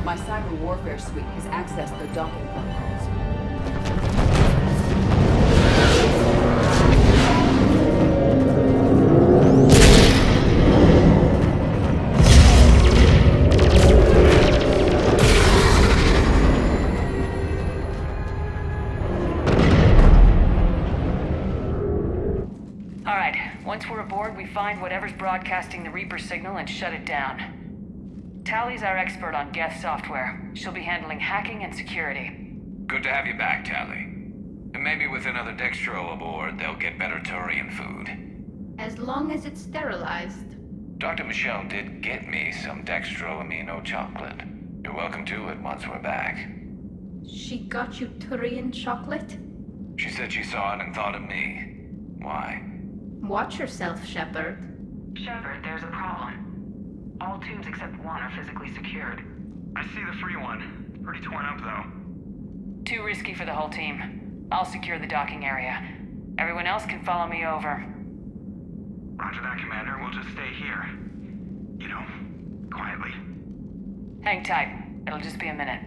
My cyber warfare suite has accessed the docking protocols. Alright, once we're aboard, we find whatever's broadcasting the Reaper signal and shut it down. Tally's our expert on Geth software. She'll be handling hacking and security. Good to have you back, Tally. And maybe with another Dextro aboard, they'll get better Turian food. As long as it's sterilized. Dr. Michelle did get me some Dextro amino chocolate. You're welcome to it once we're back. She got you Turian chocolate? She said she saw it and thought of me. Why? Watch yourself, Shepard. Shepard, there's a problem. All tubes except one are physically secured. I see the free one. It's pretty torn up, though. Too risky for the whole team. I'll secure the docking area. Everyone else can follow me over. Roger that, Commander. We'll just stay here. You know, quietly. Hang tight. It'll just be a minute.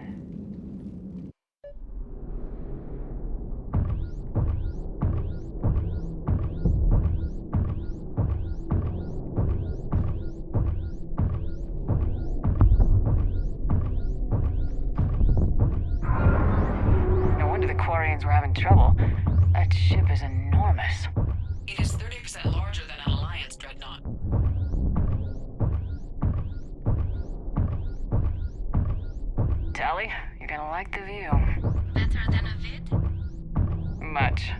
We're having trouble. That ship is enormous. It is 30% larger than an Alliance dreadnought. Tally, you're gonna like the view. Better than a vid? Much.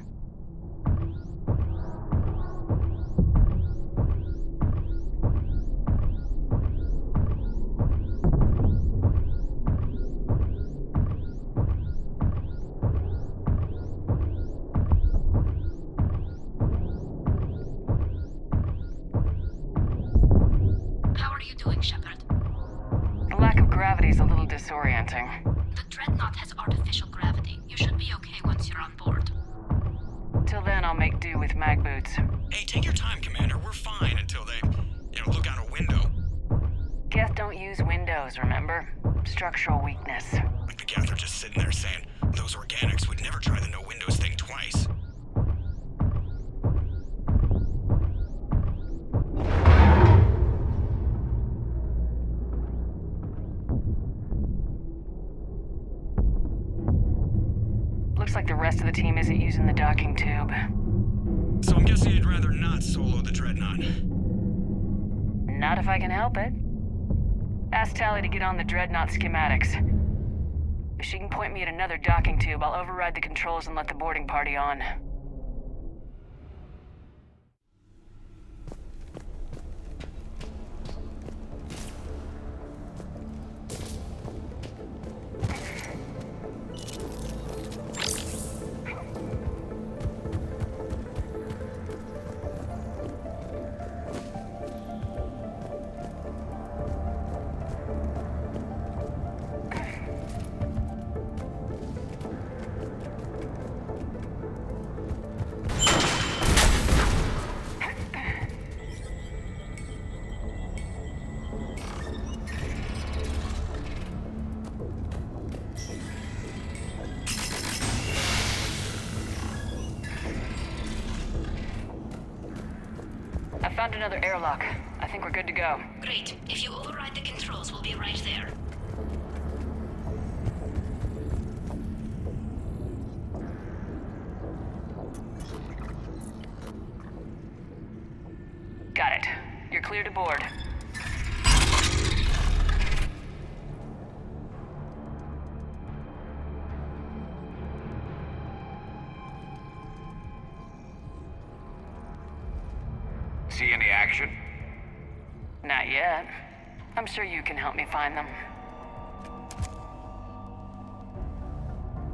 Gravity's a little disorienting. The dreadnought has artificial gravity. You should be okay once you're on board. Till then, I'll make do with mag boots. Hey, take your time, Commander. We're fine until they, look out a window. Geth don't use windows, remember? Structural weakness. Like the Geth are just sitting there saying, those organics would never try the no windows thing twice. Looks like the rest of the team isn't using the docking tube. So I'm guessing you'd rather not solo the Dreadnought. Not if I can help it. Ask Tally to get on the Dreadnought schematics. If she can point me at another docking tube, I'll override the controls and let the boarding party on. I found another airlock. I think we're good to go. Great. If you override the controls, we'll be right there. Got it. You're clear to board. See any action? Not yet. I'm sure you can help me find them.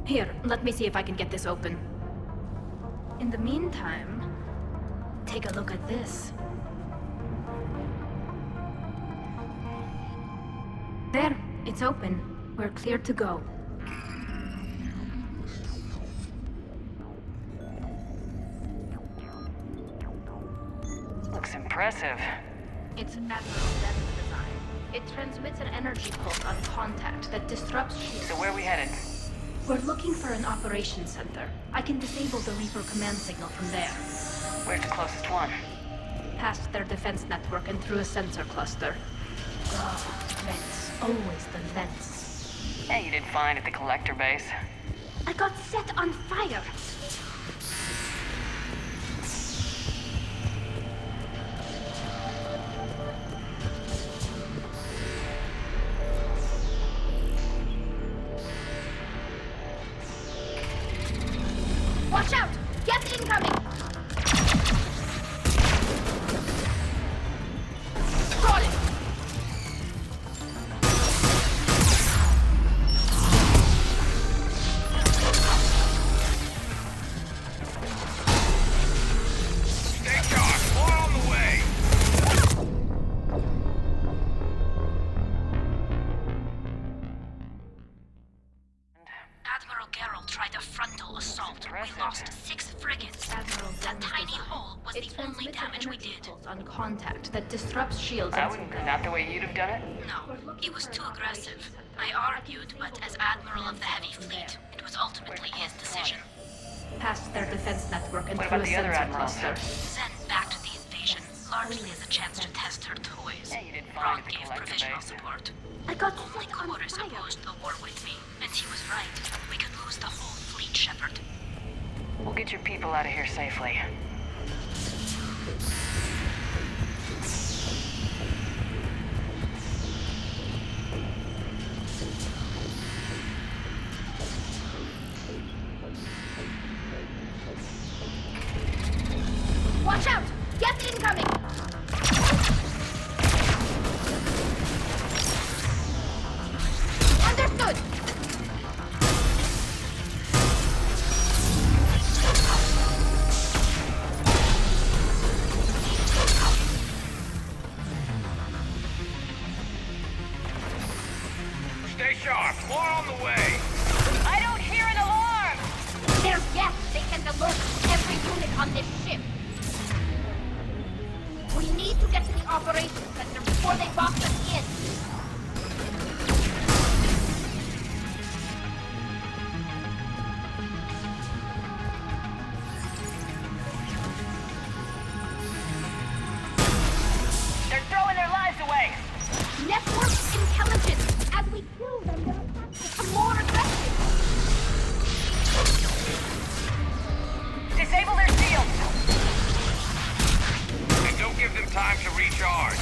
Here, let me see if I can get this open. In the meantime, take a look at this. There, it's open. We're clear to go. Looks impressive. It's Admiral Den's design. It transmits an energy pulse on contact that disrupts shields. So where are we headed? We're looking for an operations center. I can disable the Reaper command signal from there. Where's the closest one? Past their defense network and through a sensor cluster. Oh, vents. Always the vents. Hey, you did fine at the collector base. I got set on fire! Watch out! Gas incoming! Got it! Stay sharp. More on the way. Admiral Geralt tried a frontal assault. We lost 6 frigates. That tiny hole was the only damage we did. On contact that disrupts shields. Not the way you'd have done it? No, he was too aggressive. I argued, but as Admiral of the Heavy Fleet, it was ultimately his decision. Past their defense network and What through about a the other sensor admirals? cluster. Sent back to the invasion, largely as a chance to test her toys. Yeah, you did fine Ron at the gave collector provisional base. support. I got only quarters opposed the war with me, and he was right. We could lose the whole fleet, Shepard. We'll get your people out of here safely. Watch out! Gas incoming! Understood! Stay sharp. More on the way. I don't hear an alarm! There's gas! They can alert every unit on this ship! We need to get to the operations center before they box us in! They're throwing their lives away! Network intelligence! As we kill them, their attacks become more aggressive! Disable their shields! And don't give them time to recharge.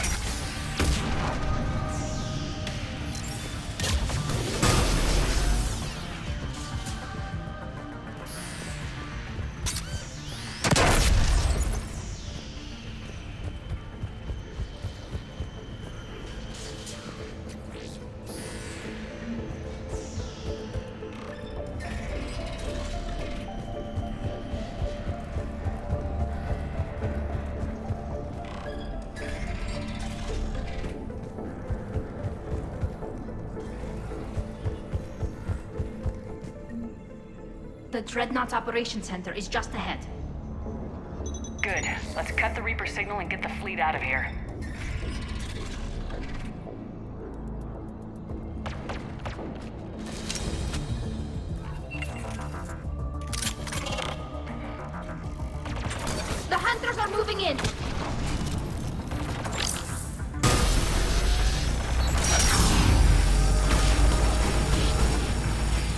The Dreadnought Operations Center is just ahead. Good. Let's cut the Reaper signal and get the fleet out of here. The Hunters are moving in!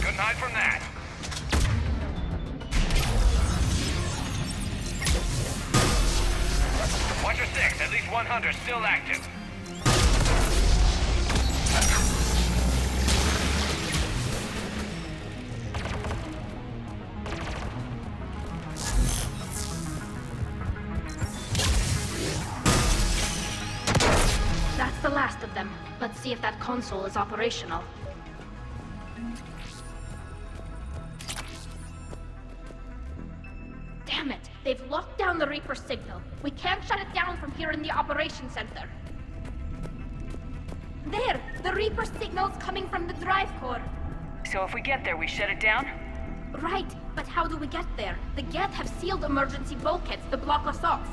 Couldn't hide from that. Watch your 6. At least one hunter still active. That's the last of them. Let's see if that console is operational. Damn Damn it! They've locked down the Reaper signal. We can't shut it down from here in the operations center. There! The Reaper signal's coming from the drive core. So if we get there, we shut it down? Right, but how do we get there? The Geth have sealed emergency bulkheads to block us off.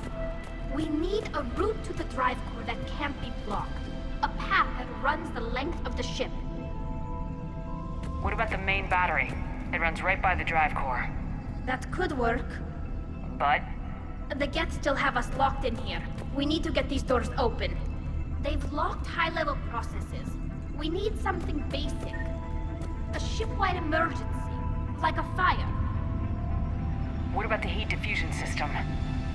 We need a route to the drive core that can't be blocked. A path that runs the length of the ship. What about the main battery? It runs right by the drive core. That could work. But? The Geth still have us locked in here. We need to get these doors open. They've locked high-level processes. We need something basic. A ship-wide emergency. Like a fire. What about the heat diffusion system?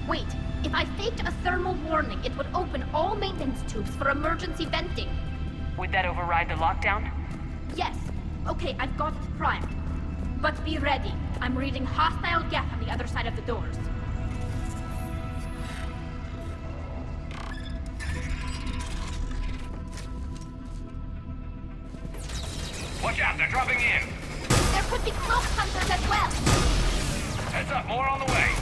Wait, if I faked a thermal warning, it would open all maintenance tubes for emergency venting. Would that override the lockdown? Yes. Okay, I've got it primed. But be ready. I'm reading hostile Geth on the other side of the doors. Watch out, they're dropping in. There could be cloak hunters as well. Heads up, more on the way.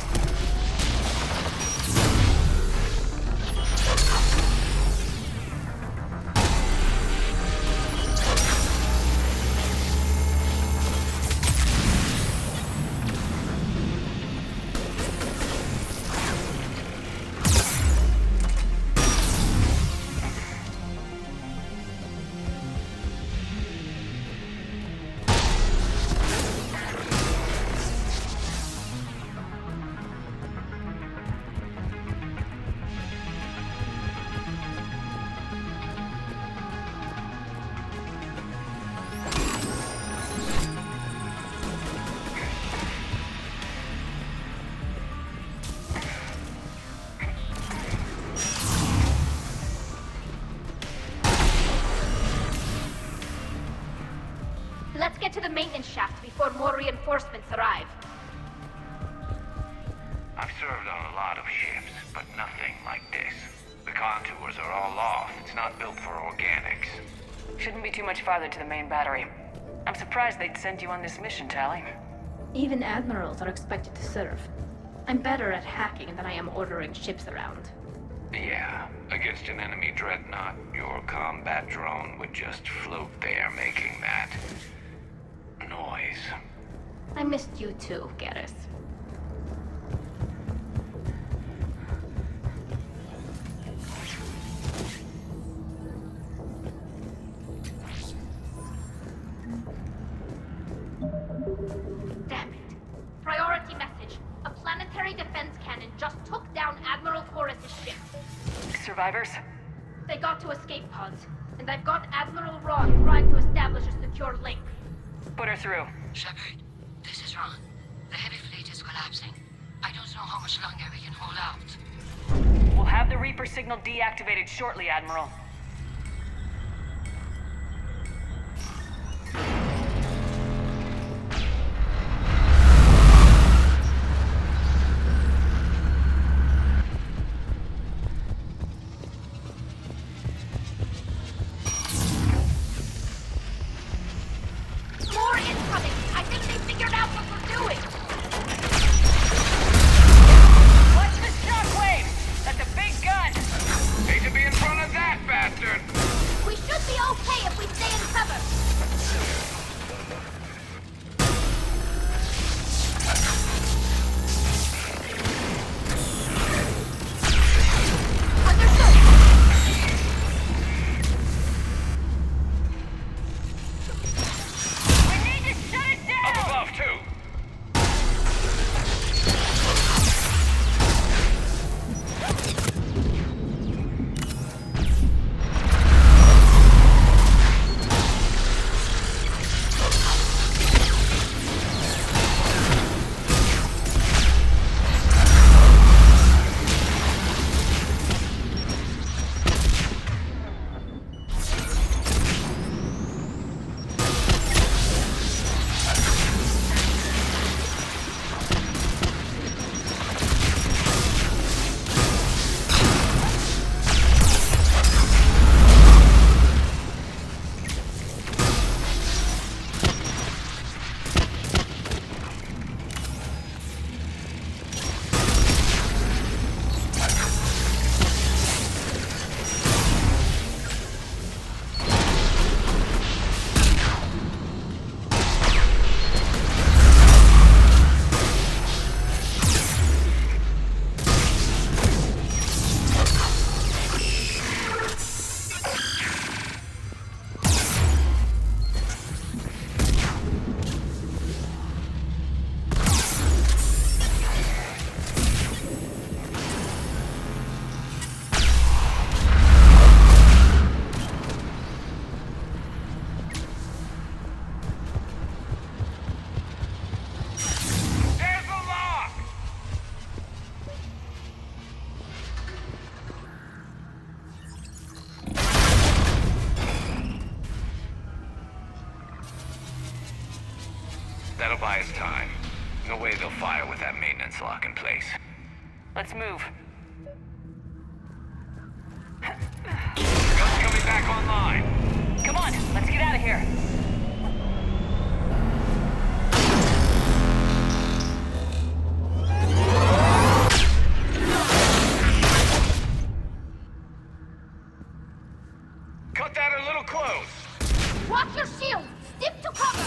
Let's get to the maintenance shaft before more reinforcements arrive. I've served on a lot of ships, but nothing like this. The contours are all off. It's not built for organics. Shouldn't be too much farther to the main battery. I'm surprised they'd send you on this mission, Tally. Even admirals are expected to serve. I'm better at hacking than I am ordering ships around. Yeah, against an enemy dreadnought, your combat drone would just float there making that noise. I missed you too, Garrus. Damn it. Priority message. A planetary defense cannon just took down Admiral Chorus's ship. Survivors? They got to escape pods, and I've got Admiral Ron trying to establish a secure link. Put her through. Shepard, this is Ron. The heavy fleet is collapsing. I don't know how much longer we can hold out. We'll have the Reaper signal deactivated shortly, Admiral. More incoming! I think they figured out what we're doing! Watch the shockwave! That's a big gun! Hate to be in front of that bad fire with that maintenance lock in place. Let's move. Guns coming back online. Come on, let's get out of here. Cut that a little close. Watch your shield! Stick to cover!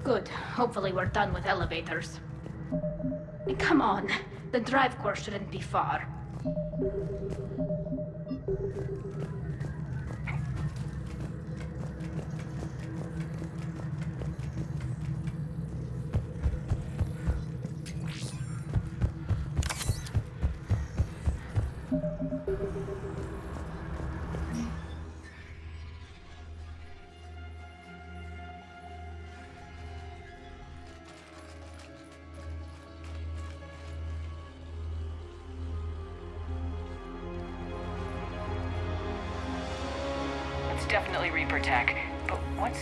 Good. Hopefully we're done with elevators. Come on. The drive course shouldn't be far. Definitely Reaper tech, but what's...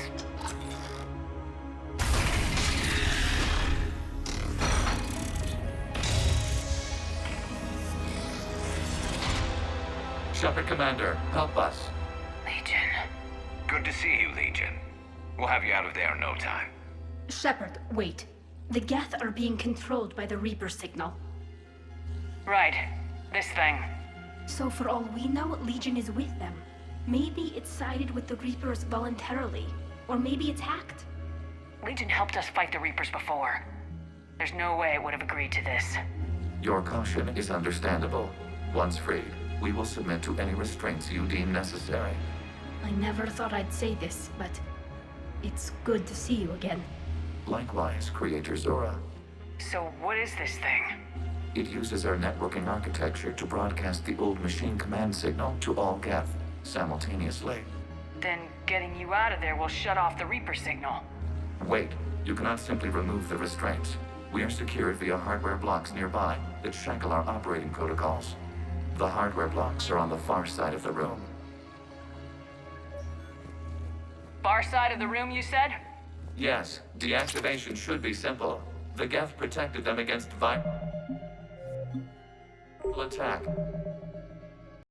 Shepard Commander, help us. Legion. Good to see you, Legion. We'll have you out of there in no time. Shepard, wait. The Geth are being controlled by the Reaper signal. Right. This thing. So for all we know, Legion is with them. Maybe it sided with the Reapers voluntarily. Or maybe it's hacked. Legion helped us fight the Reapers before. There's no way it would have agreed to this. Your caution is understandable. Once freed, We will submit to any restraints you deem necessary. I never thought I'd say this, but it's good to see you again. Likewise, Creator Zora. So what is this thing? It uses our networking architecture to broadcast the old machine command signal to all Geth simultaneously. Then getting you out of there will shut off the Reaper signal. Wait, you cannot simply remove the restraints. We are secured via hardware blocks nearby that shackle our operating protocols. The hardware blocks are on the far side of the room. Far side of the room, you said? Yes, deactivation should be simple. The Geth protected them against viral attack.